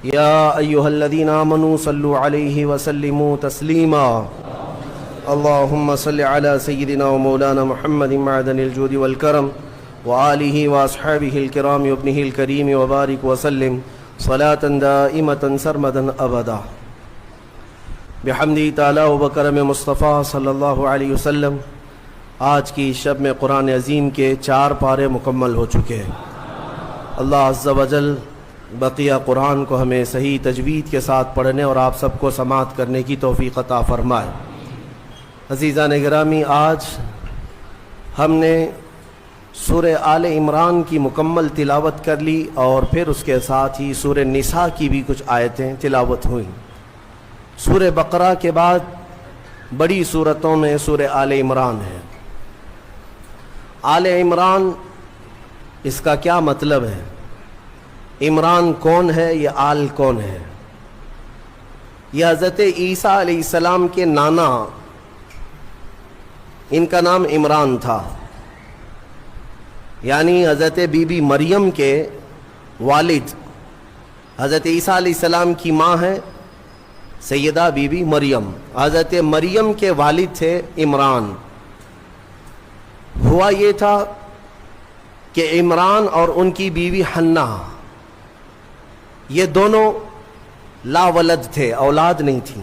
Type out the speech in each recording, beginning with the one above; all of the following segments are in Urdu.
يا أيها الذين آمنوا صلوا عليه وسلموا تسليما اللهم صل على سيدنا ومولانا محمد معدن الجود والكرم وآله وأصحابه الكرام وابنه الكريم وبارك وسلم صلاة دائمة سرمدا أبدا بحمد تعالی و بکرم مصطفیٰ صلی اللہ علیہ وسلم. آج کی شب میں قرآن عظیم کے 4 پارے مکمل ہو چکے ہیں. اللہ عز و جل بقیہ قرآن کو ہمیں صحیح تجوید کے ساتھ پڑھنے اور آپ سب کو سماعت کرنے کی توفیق عطا فرمائے. عزیزان گرامی، آج ہم نے سورہ آل عمران کی مکمل تلاوت کر لی اور پھر اس کے ساتھ ہی سورہ نساء کی بھی کچھ آیتیں تلاوت ہوئیں. سورہ بقرہ کے بعد بڑی صورتوں میں سورہ آل عمران ہے. آل عمران اس کا کیا مطلب ہے؟ عمران کون ہے؟ یہ آل کون ہے؟ یہ حضرت عیسیٰ علیہ السلام کے نانا، ان کا نام عمران تھا، یعنی حضرت بی بی مریم کے والد. حضرت عیسیٰ علیہ السلام کی ماں ہے سیدہ بی بی مریم. حضرت مریم کے والد تھے عمران. ہوا یہ تھا کہ عمران اور ان کی بیوی حنہ، یہ دونوں لا ولد تھے، اولاد نہیں تھی.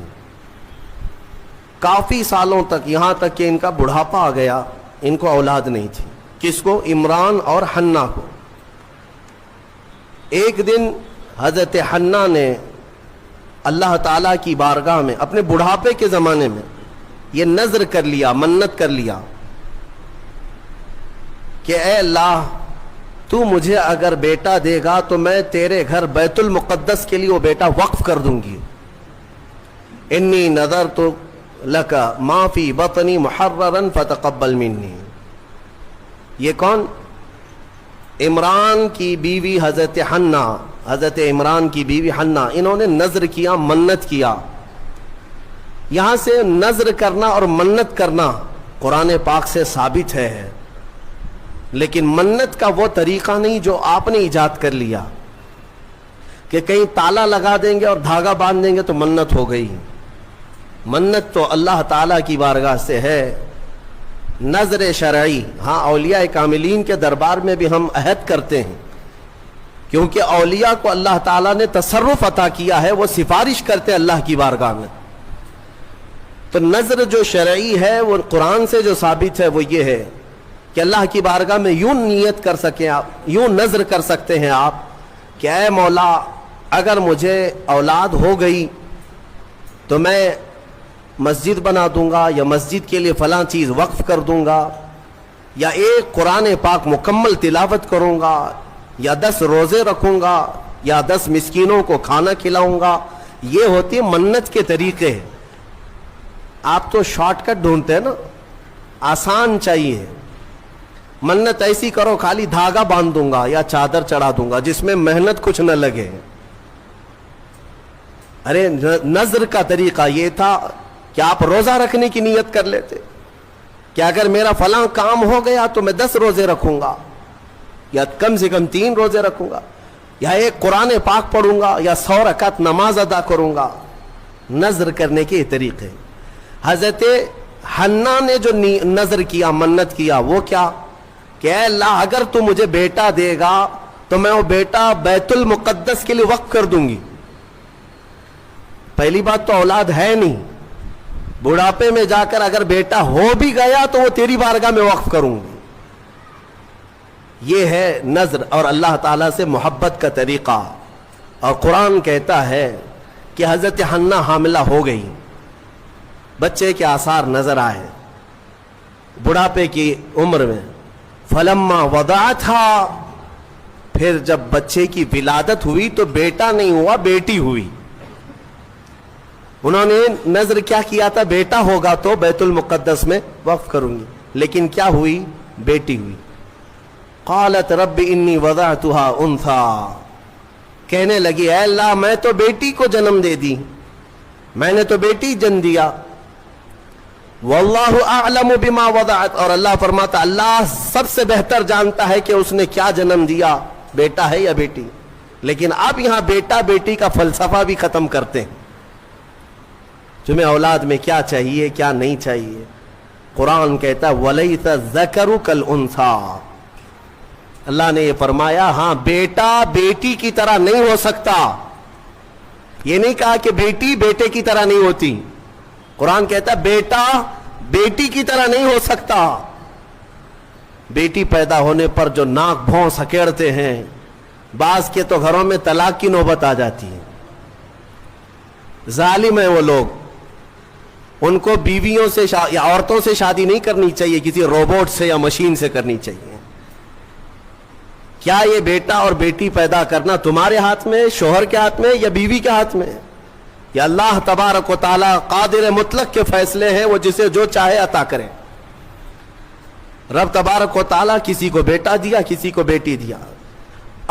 کافی سالوں تک، یہاں تک کہ ان کا بڑھاپا آ گیا، ان کو اولاد نہیں تھی. کس کو؟ عمران اور حنہ کو. ایک دن حضرت حنہ نے اللہ تعالیٰ کی بارگاہ میں اپنے بڑھاپے کے زمانے میں یہ نذر کر لیا، منت کر لیا کہ اے اللہ، تو مجھے اگر بیٹا دے گا تو میں تیرے گھر بیت المقدس کے لیے وہ بیٹا وقف کر دوں گی. انی نذرت لک ما فی بطنی محررا فتقبل منی. یہ کون؟ عمران کی بیوی حضرت حنہ، حضرت عمران کی بیوی حنہ. انہوں نے نذر کیا، منت کیا. یہاں سے نذر کرنا اور منت کرنا قرآن پاک سے ثابت ہے، لیکن منت کا وہ طریقہ نہیں جو آپ نے ایجاد کر لیا کہ کہیں تالا لگا دیں گے اور دھاگا باندھ دیں گے تو منت ہو گئی. منت تو اللہ تعالیٰ کی بارگاہ سے ہے، نذر شرعی. ہاں، اولیاء کاملین کے دربار میں بھی ہم عہد کرتے ہیں، کیونکہ اولیاء کو اللہ تعالیٰ نے تصرف عطا کیا ہے، وہ سفارش کرتے اللہ کی بارگاہ میں. تو نذر جو شرعی ہے وہ قرآن سے جو ثابت ہے وہ یہ ہے کہ اللہ کی بارگاہ میں یوں نیت کر سکیں آپ، یوں نذر کر سکتے ہیں آپ کہ اے مولا، اگر مجھے اولاد ہو گئی تو میں مسجد بنا دوں گا، یا مسجد کے لیے فلاں چیز وقف کر دوں گا، یا ایک قرآن پاک مکمل تلاوت کروں گا، یا 10 روزے رکھوں گا، یا 10 مسکینوں کو کھانا کھلاؤں گا. یہ ہوتی ہے منت کے طریقے. آپ تو شارٹ کٹ ڈھونڈتے ہیں نا، آسان چاہیے. منت ایسی کرو، خالی دھاگا باندھ دوں گا یا چادر چڑھا دوں گا جس میں محنت کچھ نہ لگے. ارے نذر کا طریقہ یہ تھا کہ آپ روزہ رکھنے کی نیت کر لیتے کہ اگر میرا فلاں کام ہو گیا تو میں 10 روزے رکھوں گا، یا کم سے کم 3 روزے رکھوں گا، یا ایک قرآن پاک پڑھوں گا، یا 100 رکعت نماز ادا کروں گا. نذر کرنے کے طریقے. حضرت حنہ نے جو نذر کیا، منت کیا، وہ کیا کہ اے اللہ، اگر تو مجھے بیٹا دے گا تو میں وہ بیٹا بیت المقدس کے لیے وقف کر دوں گی. پہلی بات تو اولاد ہے نہیں، بڑھاپے میں جا کر اگر بیٹا ہو بھی گیا تو وہ تیری بارگاہ میں وقف کروں گی. یہ ہے نذر اور اللہ تعالیٰ سے محبت کا طریقہ. اور قرآن کہتا ہے کہ حضرت حنہ حاملہ ہو گئی، بچے کے آثار نظر آئے بڑھاپے کی عمر میں. فلما وضعتھا، پھر جب بچے کی ولادت ہوئی تو بیٹا نہیں ہوا، بیٹی ہوئی. انہوں نے نذر کیا کیا تھا؟ بیٹا ہوگا تو بیت المقدس میں وقف کروں گی، لیکن کیا ہوئی؟ بیٹی ہوئی. قالت رب انی وضعتها انثى، کہنے لگی اے اللہ، میں تو بیٹی کو جنم دے دی، میں نے تو بیٹی جن دیا. واللہ اعلم بما وضعت، اور اللہ فرماتا اللہ سب سے بہتر جانتا ہے کہ اس نے کیا جنم دیا، بیٹا ہے یا بیٹی. لیکن اب یہاں بیٹا بیٹی کا فلسفہ بھی ختم کرتے ہیں. تمہیں اولاد میں کیا چاہیے کیا نہیں چاہیے. قرآن کہتا ہے وَلَيْسَ الذَّكَرُ كَالْأُنثَىٰ. اللہ نے یہ فرمایا ہاں بیٹا بیٹی کی طرح نہیں ہو سکتا. یہ نہیں کہا کہ بیٹی بیٹے کی طرح نہیں ہوتی. قرآن کہتا ہے بیٹا بیٹی کی طرح نہیں ہو سکتا. بیٹی پیدا ہونے پر جو ناک بھون سکیڑتے ہیں, بعض کے تو گھروں میں طلاق کی نوبت آ جاتی ہے. ظالم ہیں وہ لوگ. ان کو بیویوں سے یا عورتوں سے شادی نہیں کرنی چاہیے, کسی روبوٹ سے یا مشین سے کرنی چاہیے. کیا یہ بیٹا اور بیٹی پیدا کرنا تمہارے ہاتھ میں, شوہر کے ہاتھ میں یا بیوی کے ہاتھ میں؟ یا اللہ تبارک و تعالی قادر مطلق کے فیصلے ہیں, وہ جسے جو چاہے عطا کرے. رب تبارک و تعالی کسی کو بیٹا دیا کسی کو بیٹی دیا.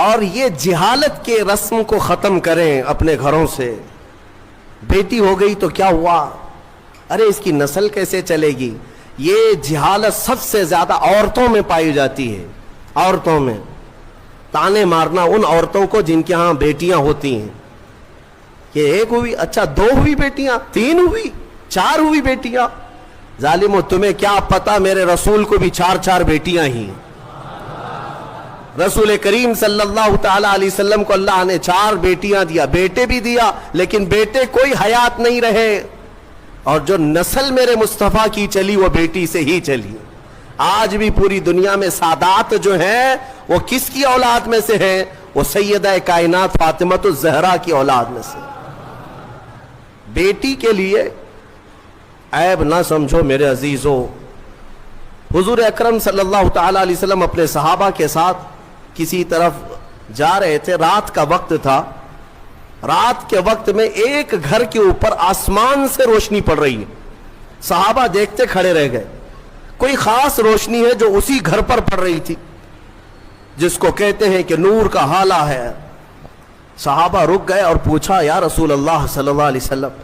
اور یہ جہالت کے رسم کو ختم کریں اپنے گھروں سے. بیٹی ہو گئی تو کیا ہوا, ارے اس کی نسل کیسے چلے گی. یہ جہالت سب سے زیادہ عورتوں میں پائی جاتی ہے. عورتوں میں تانے مارنا ان عورتوں کو جن کے ہاں بیٹیاں ہوتی ہیں. یہ ایک ہوئی, اچھا 2 ہوئی بیٹیاں, 3 ہوئی, 4 ہوئی بیٹیاں. ظالمو تمہیں کیا پتا میرے رسول کو بھی 4 بیٹیاں ہی. رسول کریم صلی اللہ تعالی علیہ وسلم کو اللہ نے 4 بیٹیاں دیا, بیٹے بھی دیا, لیکن بیٹے کوئی حیات نہیں رہے. اور جو نسل میرے مصطفیٰ کی چلی وہ بیٹی سے ہی چلی. آج بھی پوری دنیا میں سادات جو ہیں وہ کس کی اولاد میں سے ہیں؟ وہ سیدہ کائنات فاطمہ الزہرا کی اولاد میں سے. بیٹی کے لیے عیب نہ سمجھو میرے عزیزو. حضور اکرم صلی اللہ تعالی علیہ وسلم اپنے صحابہ کے ساتھ کسی طرف جا رہے تھے. رات کا وقت تھا. رات کے وقت میں ایک گھر کے اوپر آسمان سے روشنی پڑ رہی ہے. صحابہ دیکھتے کھڑے رہ گئے. کوئی خاص روشنی ہے جو اسی گھر پر پڑ رہی تھی, جس کو کہتے ہیں کہ نور کا حالہ ہے. صحابہ رک گئے اور پوچھا یا رسول اللہ صلی اللہ علیہ وسلم,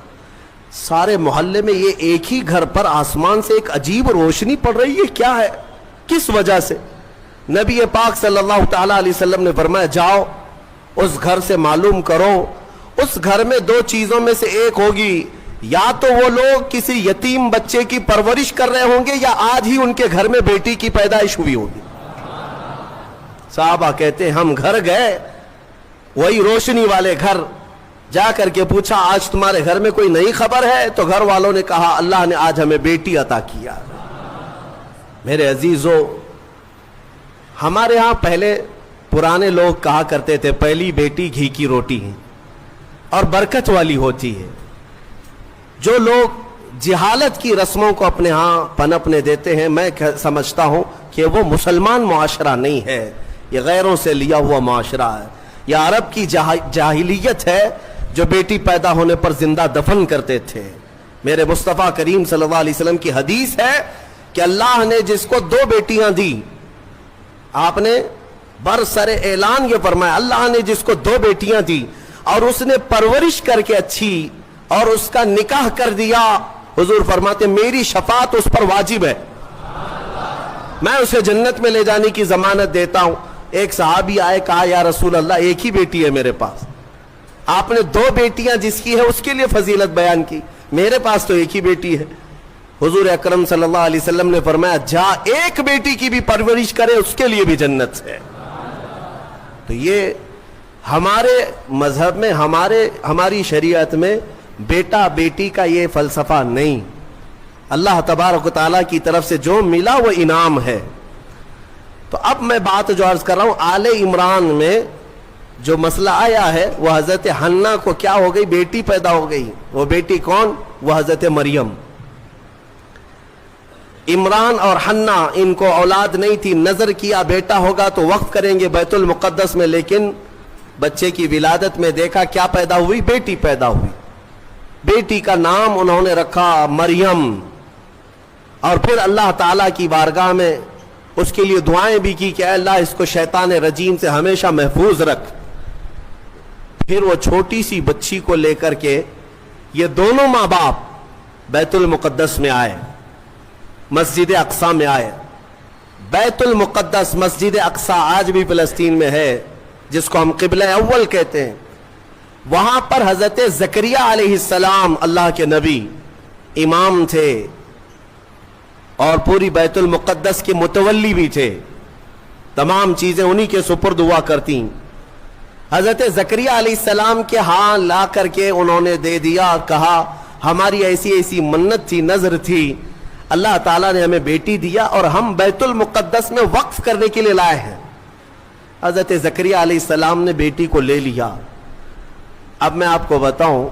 سارے محلے میں یہ ایک ہی گھر پر آسمان سے ایک عجیب روشنی پڑ رہی ہے, کیا ہے, کس وجہ سے؟ نبی پاک صلی اللہ تعالی علیہ وسلم نے فرمایا جاؤ اس گھر سے معلوم کرو. اس گھر میں 2 چیزوں میں سے ایک ہوگی, یا تو وہ لوگ کسی یتیم بچے کی پرورش کر رہے ہوں گے یا آج ہی ان کے گھر میں بیٹی کی پیدائش ہوئی ہوگی. صحابہ کہتے ہیں ہم گھر گئے, وہی روشنی والے گھر, جا کر کے پوچھا آج تمہارے گھر میں کوئی نئی خبر ہے؟ تو گھر والوں نے کہا اللہ نے آج ہمیں بیٹی عطا کیا. میرے عزیزو, ہمارے ہاں پہلے پرانے لوگ کہا کرتے تھے پہلی بیٹی گھی کی روٹی ہے اور برکت والی ہوتی ہے. جو لوگ جہالت کی رسموں کو اپنے ہاں پنپنے دیتے ہیں, میں سمجھتا ہوں کہ وہ مسلمان معاشرہ نہیں ہے, یہ غیروں سے لیا ہوا معاشرہ ہے. یہ عرب کی جاہلیت ہے جو بیٹی پیدا ہونے پر زندہ دفن کرتے تھے. میرے مصطفیٰ کریم صلی اللہ علیہ وسلم کی حدیث ہے کہ اللہ نے جس کو 2 بیٹیاں دی, آپ نے برسر اعلان یہ فرمایا اللہ نے جس کو 2 بیٹیاں دی اور اس نے پرورش کر کے اچھی اور اس کا نکاح کر دیا, حضور فرماتے میری شفاعت اس پر واجب ہے, میں اسے جنت میں لے جانے کی ضمانت دیتا ہوں. ایک صحابی آئے, کہا یا رسول اللہ ایک ہی بیٹی ہے میرے پاس, آپ نے 2 بیٹیاں جس کی ہے اس کے لیے فضیلت بیان کی, میرے پاس تو ایک ہی بیٹی ہے. حضور اکرم صلی اللہ علیہ وسلم نے فرمایا جا ایک بیٹی کی بھی پرورش کرے اس کے لیے بھی جنت ہے. تو یہ ہمارے مذہب میں ہماری شریعت میں بیٹا بیٹی کا یہ فلسفہ نہیں. اللہ تبارک و تعالیٰ کی طرف سے جو ملا وہ انعام ہے. تو اب میں بات جو عرض کر رہا ہوں, آل عمران میں جو مسئلہ آیا ہے وہ حضرت حنہ کو کیا ہو گئی, بیٹی پیدا ہو گئی. وہ بیٹی کون؟ وہ حضرت مریم. عمران اور حنہ ان کو اولاد نہیں تھی, نظر کیا بیٹا ہوگا تو وقف کریں گے بیت المقدس میں, لیکن بچے کی ولادت میں دیکھا کیا پیدا ہوئی, بیٹی پیدا ہوئی. بیٹی کا نام انہوں نے رکھا مریم, اور پھر اللہ تعالیٰ کی بارگاہ میں اس کے لیے دعائیں بھی کی کہ اے اللہ اس کو شیطان رجیم سے ہمیشہ محفوظ رکھ. پھر وہ چھوٹی سی بچی کو لے کر کے یہ دونوں ماں باپ بیت المقدس میں آئے, مسجد اقصی میں آئے. بیت المقدس مسجد اقصی آج بھی فلسطین میں ہے. جس کو ہم قبلہ اول کہتے ہیں، وہاں پر حضرت زکریا علیہ السلام اللہ کے نبی امام تھے اور پوری بیت المقدس کے متولی بھی تھے، تمام چیزیں انہی کے سپرد ہوا کرتی۔ حضرت زکریا علیہ السلام کے ہاں لا کر کے انہوں نے دے دیا، کہا ہماری ایسی ایسی منت تھی، نظر تھی، اللہ تعالیٰ نے ہمیں بیٹی دیا اور ہم بیت المقدس میں وقف کرنے کے لیے لائے ہیں۔ حضرت زکریا علیہ السلام نے بیٹی کو لے لیا۔ اب میں آپ کو بتاؤں،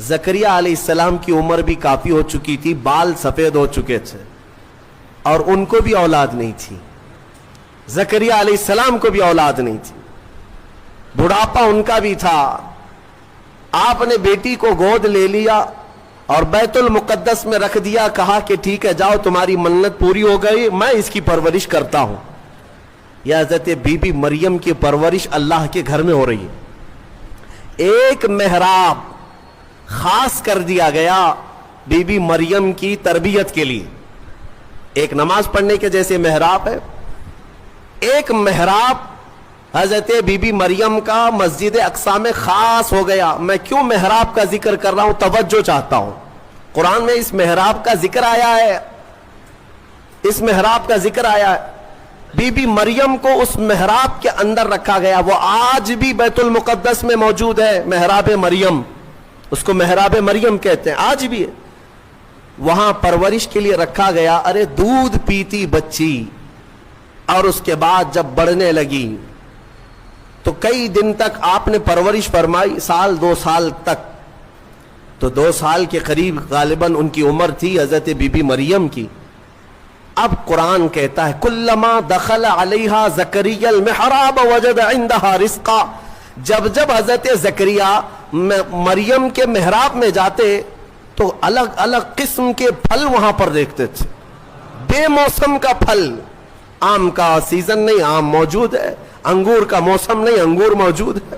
زکریا علیہ السلام کی عمر بھی کافی ہو چکی تھی، بال سفید ہو چکے تھے اور ان کو بھی اولاد نہیں تھی، زکریا علیہ السلام کو بھی اولاد نہیں تھی، بڑھاپا ان کا بھی تھا۔ آپ نے بیٹی کو گود لے لیا اور بیت المقدس میں رکھ دیا، کہا کہ ٹھیک ہے جاؤ، تمہاری منت پوری ہو گئی، میں اس کی پرورش کرتا ہوں۔ یہ حضرت بی بی مریم کی پرورش اللہ کے گھر میں ہو رہی ہے۔ ایک محراب خاص کر دیا گیا بی بی مریم کی تربیت کے لیے، ایک نماز پڑھنے کے جیسے محراب ہے، ایک محراب حضرت بی بی مریم کا مسجد اقصی میں خاص ہو گیا۔ میں کیوں محراب کا ذکر کر رہا ہوں، توجہ چاہتا ہوں، قرآن میں اس محراب کا ذکر آیا ہے، اس محراب کا ذکر آیا ہے۔ بی بی مریم کو اس محراب کے اندر رکھا گیا، وہ آج بھی بیت المقدس میں موجود ہے، محراب مریم، اس کو محراب مریم کہتے ہیں، آج بھی ہے، وہاں پرورش کے لیے رکھا گیا۔ ارے دودھ پیتی بچی، اور اس کے بعد جب بڑھنے لگی تو کئی دن تک آپ نے پرورش فرمائی، سال 2 سال تک، تو 2 سال کے قریب غالباً ان کی عمر تھی حضرت بی بی مریم کی۔ اب قرآن کہتا ہے کلما دخل علیہا زکریا المحراب وجد عندہا رزقا، جب جب حضرت زکریا مریم کے محراب میں جاتے تو الگ الگ قسم کے پھل وہاں پر دیکھتے تھے، بے موسم کا پھل، آم کا سیزن نہیں آم موجود ہے، انگور کا موسم نہیں انگور موجود ہے،